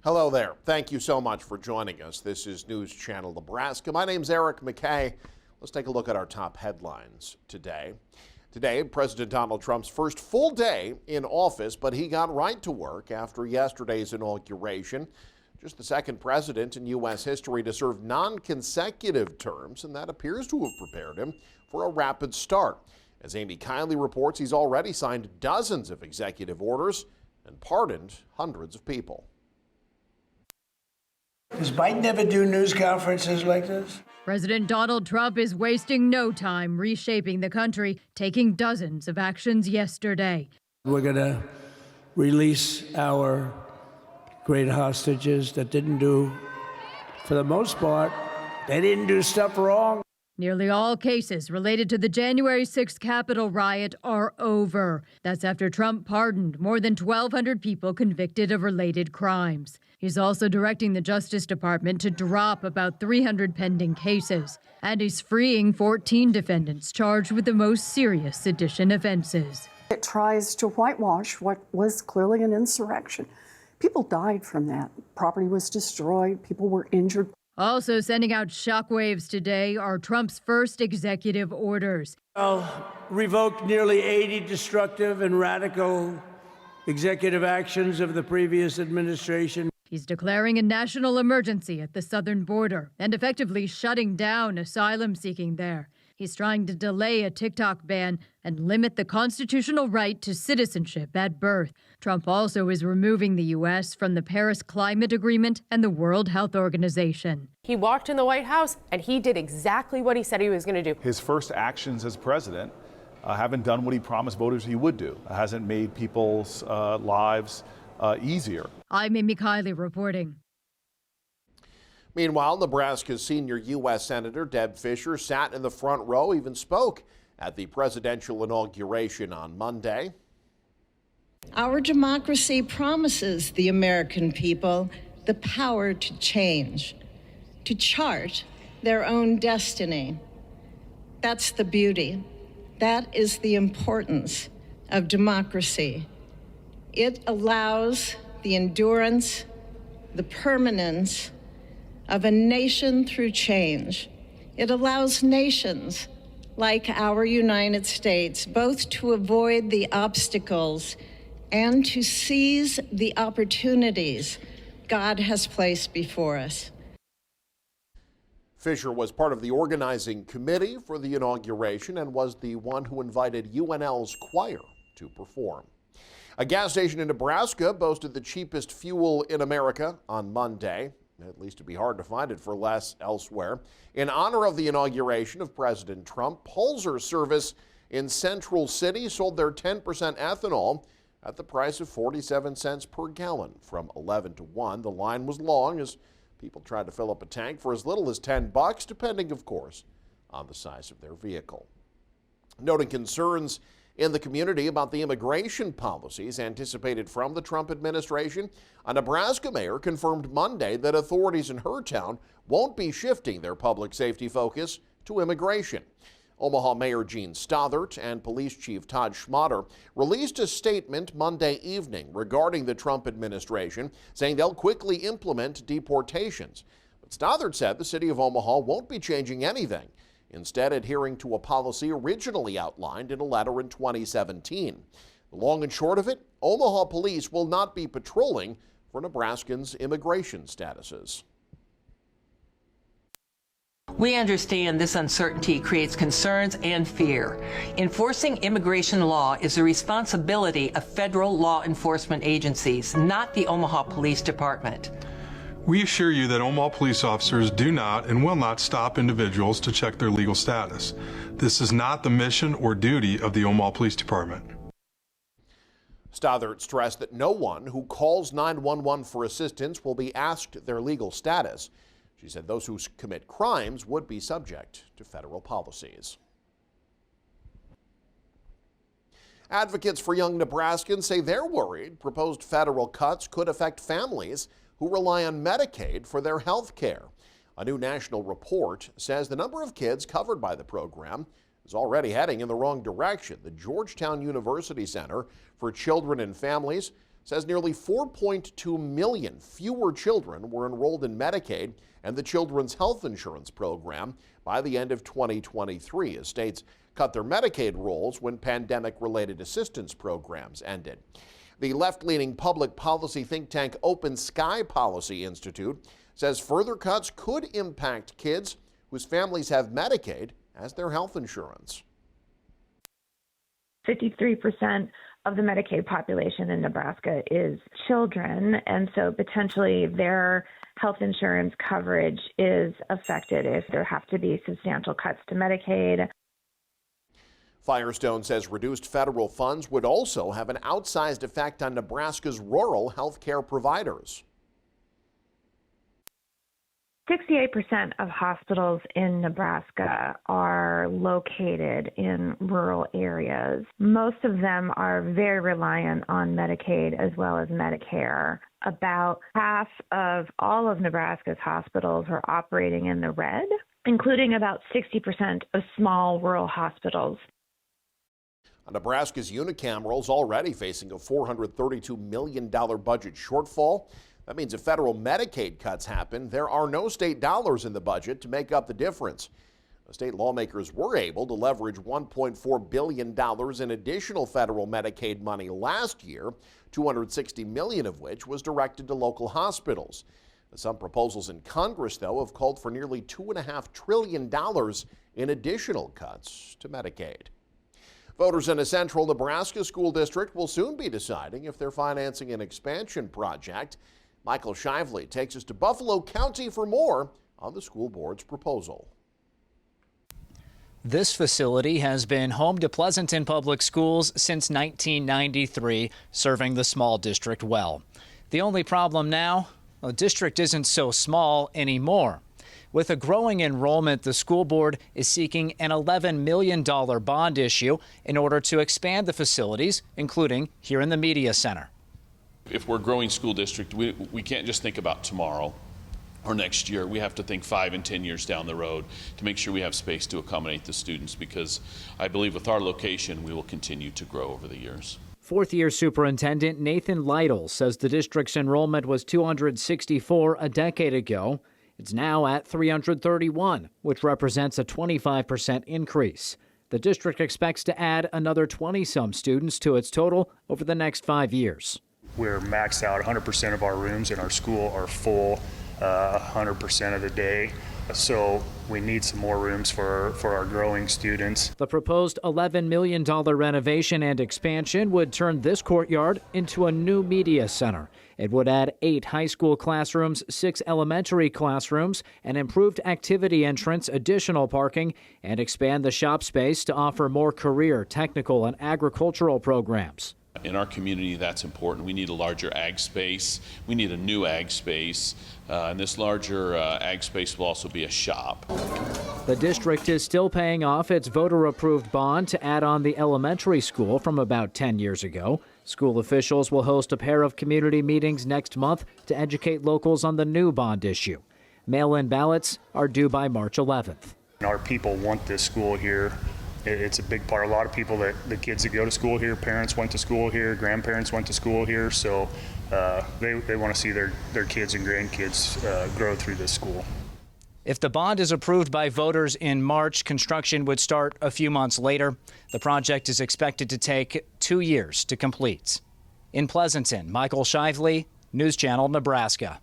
Hello there. Thank you so much for joining us. This is News Channel Nebraska. My name's Eric McKay. Let's take a look at our top headlines today. Today, President Donald Trump's first full day in office, but he got right to work after yesterday's inauguration. Just the second president in U.S. history to serve non-consecutive terms, and that appears to have prepared him for a rapid start. As Amy Kiley reports, he's already signed dozens of executive orders and pardoned hundreds of people. Does Biden ever do news conferences like this? President Donald Trump is wasting no time reshaping the country, taking dozens of actions yesterday. We're going to release our great hostages that didn't do, for the most part, they didn't do stuff wrong. Nearly all cases related to the January 6th Capitol riot are over. That's after Trump pardoned more than 1,200 people convicted of related crimes. He's also directing the Justice Department to drop about 300 pending cases. And he's freeing 14 defendants charged with the most serious sedition offenses. It tries to whitewash what was clearly an insurrection. People died from that. Property was destroyed. People were injured. Also sending out shockwaves today are Trump's first executive orders. I'll revoke nearly 80 destructive and radical executive actions of the previous administration. He's declaring a national emergency at the southern border and effectively shutting down asylum seeking there. He's trying to delay a TikTok ban and limit the constitutional right to citizenship at birth. Trump also is removing the U.S. from the Paris Climate Agreement and the World Health Organization. He walked in the White House and he did exactly what he said he was going to do. His first actions as president haven't done what he promised voters he would do. Hasn't made people's lives easier. I'm Amy Kiley reporting. Meanwhile, Nebraska's senior U.S. Senator Deb Fischer sat in the front row, even spoke at the presidential inauguration on Monday. Our democracy promises the American people the power to change, to chart their own destiny. That's the beauty. That is the importance of democracy. It allows the endurance, the permanence of a nation through change. It allows nations like our United States both to avoid the obstacles and to seize the opportunities God has placed before us. Fischer was part of the organizing committee for the inauguration and was the one who invited UNL's choir to perform. A gas station in Nebraska boasted the cheapest fuel in America on Monday. At least it'd be hard to find it for less elsewhere. In honor of the inauguration of President Trump, Pulsar service in Central City sold their 10% ethanol at the price of 47 cents per gallon from 11 to 1. The line was long as people tried to fill up a tank for as little as $10, depending, of course, on the size of their vehicle. Noting concerns in the community about the immigration policies anticipated from the Trump administration, a Nebraska mayor confirmed Monday that authorities in her town won't be shifting their public safety focus to immigration. Omaha Mayor Gene Stothert and Police Chief Todd Schmatter released a statement Monday evening regarding the Trump administration, saying they'll quickly implement deportations. But Stothert said the city of Omaha won't be changing anything, instead adhering to a policy originally outlined in a letter in 2017. The long and short of it, Omaha police will not be patrolling for Nebraskans' immigration statuses. We understand this uncertainty creates concerns and fear. Enforcing immigration law is the responsibility of federal law enforcement agencies, not the Omaha Police Department. We assure you that Omaha police officers do not and will not stop individuals to check their legal status. This is not the mission or duty of the Omaha Police Department. Stothert stressed that no one who calls 911 for assistance will be asked their legal status. She said those who commit crimes would be subject to federal policies. Advocates for young Nebraskans say they're worried proposed federal cuts could affect families who rely on Medicaid for their health care. A new national report says the number of kids covered by the program is already heading in the wrong direction. The Georgetown University Center for Children and Families says nearly 4.2 million fewer children were enrolled in Medicaid and the Children's Health Insurance Program by the end of 2023 as states cut their Medicaid rolls when pandemic-related assistance programs ended. The left-leaning public policy think tank Open Sky Policy Institute says further cuts could impact kids whose families have Medicaid as their health insurance. 53% of the Medicaid population in Nebraska is children, and so potentially their health insurance coverage is affected if there have to be substantial cuts to Medicaid. Firestone says reduced federal funds would also have an outsized effect on Nebraska's rural health care providers. 68% of hospitals in Nebraska are located in rural areas. Most of them are very reliant on Medicaid as well as Medicare. About half of all of Nebraska's hospitals are operating in the red, including about 60% of small rural hospitals. Nebraska's unicamerals already facing a $432 million budget shortfall. That means if federal Medicaid cuts happen, there are no state dollars in the budget to make up the difference. The state lawmakers were able to leverage $1.4 billion in additional federal Medicaid money last year, $260 million of which was directed to local hospitals. Some proposals in Congress, though, have called for nearly $2.5 trillion in additional cuts to Medicaid. Voters in a central Nebraska school district will soon be deciding if they're financing an expansion project. Michael Shively takes us to Buffalo County for more on the school board's proposal. This facility has been home to Pleasanton Public Schools since 1993, serving the small district well. The only problem now, the district isn't so small anymore. With a growing enrollment, the school board is seeking an $11 million bond issue in order to expand the facilities, including here in the media center. If we're a growing school district, we can't just think about tomorrow or next year. We have to think 5 and 10 years down the road to make sure we have space to accommodate the students, because I believe with our location, we will continue to grow over the years. Fourth-year Superintendent Nathan Lytle says the district's enrollment was 264 a decade ago. It's now at 331, which represents a 25% increase. The district expects to add another 20-some students to its total over the next 5 years. We're maxed out. 100% of our rooms in our school are full 100% of the day. So we need some more rooms for our growing students. The proposed $11 million renovation and expansion would turn this courtyard into a new media center. It would add 8 high school classrooms, 6 elementary classrooms, an improved activity entrance, additional parking, and expand the shop space to offer more career, technical, and agricultural programs. In our community, that's important. We need a larger ag space. We need a new ag space. And this larger ag space will also be a shop. The district is still paying off its voter-approved bond to add on the elementary school from about 10 years ago. School officials will host a pair of community meetings next month to educate locals on the new bond issue. Mail-in ballots are due by March 11th. Our people want this school here. It's a big part. A lot of people, the kids that go to school here, parents went to school here, grandparents went to school here, so they want to see their kids and grandkids grow through this school. If the bond is approved by voters in March, construction would start a few months later. The project is expected to take 2 years to complete. In Pleasanton, Michael Shively, News Channel, Nebraska.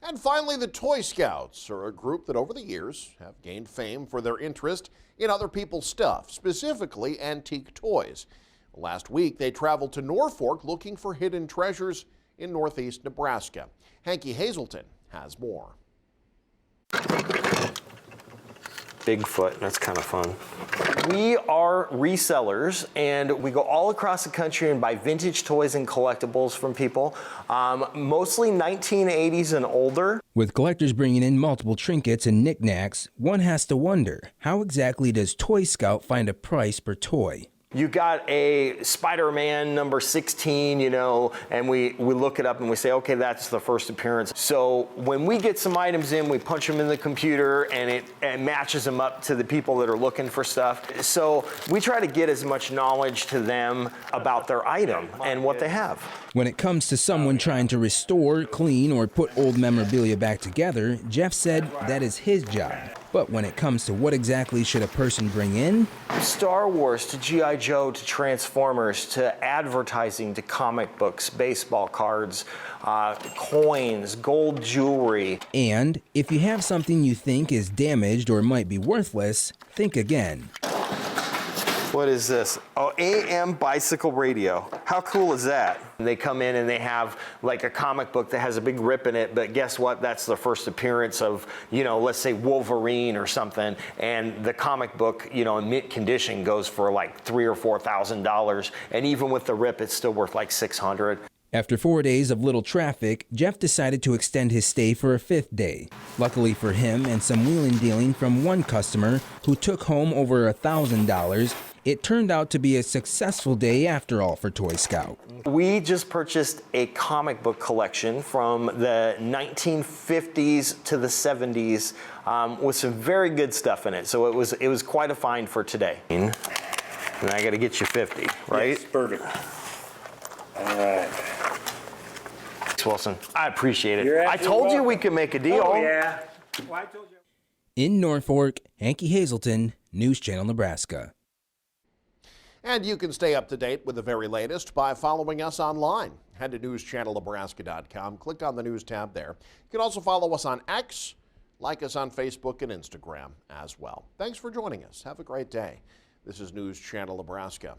And finally, the Toy Scouts are a group that over the years have gained fame for their interest in other people's stuff, specifically antique toys. Last week, they traveled to Norfolk looking for hidden treasures in northeast Nebraska. Hanky Hazelton has more. Bigfoot, that's kind of fun. We are resellers, and we go all across the country and buy vintage toys and collectibles from people, mostly 1980s and older. With collectors bringing in multiple trinkets and knickknacks, one has to wonder, how exactly does Toy Scout find a price per toy? You got a Spider-Man number 16, you know, and we look it up and we say, okay, that's the first appearance. So when we get some items in, we punch them in the computer and it matches them up to the people that are looking for stuff. So we try to get as much knowledge to them about their item and what they have. When it comes to someone trying to restore, clean, or put old memorabilia back together, Jeff said that is his job. But when it comes to what exactly should a person bring in? Star Wars to G.I. Joe to Transformers to advertising to comic books, baseball cards, coins, gold jewelry. And if you have something you think is damaged or might be worthless, think again. What is this? Oh, AM bicycle radio. How cool is that? They come in and they have like a comic book that has a big rip in it, but guess what? That's the first appearance of, you know, let's say Wolverine or something, and the comic book, you know, in mint condition goes for like $3,000 or $4,000, and even with the rip, it's still worth like $600. After 4 days of little traffic, Jeff decided to extend his stay for a 5th day. Luckily for him and some wheeling dealing from one customer who took home over $1,000, it turned out to be a successful day after all for Toy Scout. We just purchased a comic book collection from the 1950s to the 70s with some very good stuff in it. So it was quite a find for today. And I got to get you 50, right? Yes, perfect. All right. Thanks, Wilson. I appreciate it. I told you we could make a deal. Oh, yeah. Well, I told you. In Norfolk, Hanky Hazelton, News Channel, Nebraska. And you can stay up to date with the very latest by following us online. Head to newschannelnebraska.com, click on the news tab there. You can also follow us on X, like us on Facebook and Instagram as well. Thanks for joining us. Have a great day. This is News Channel Nebraska.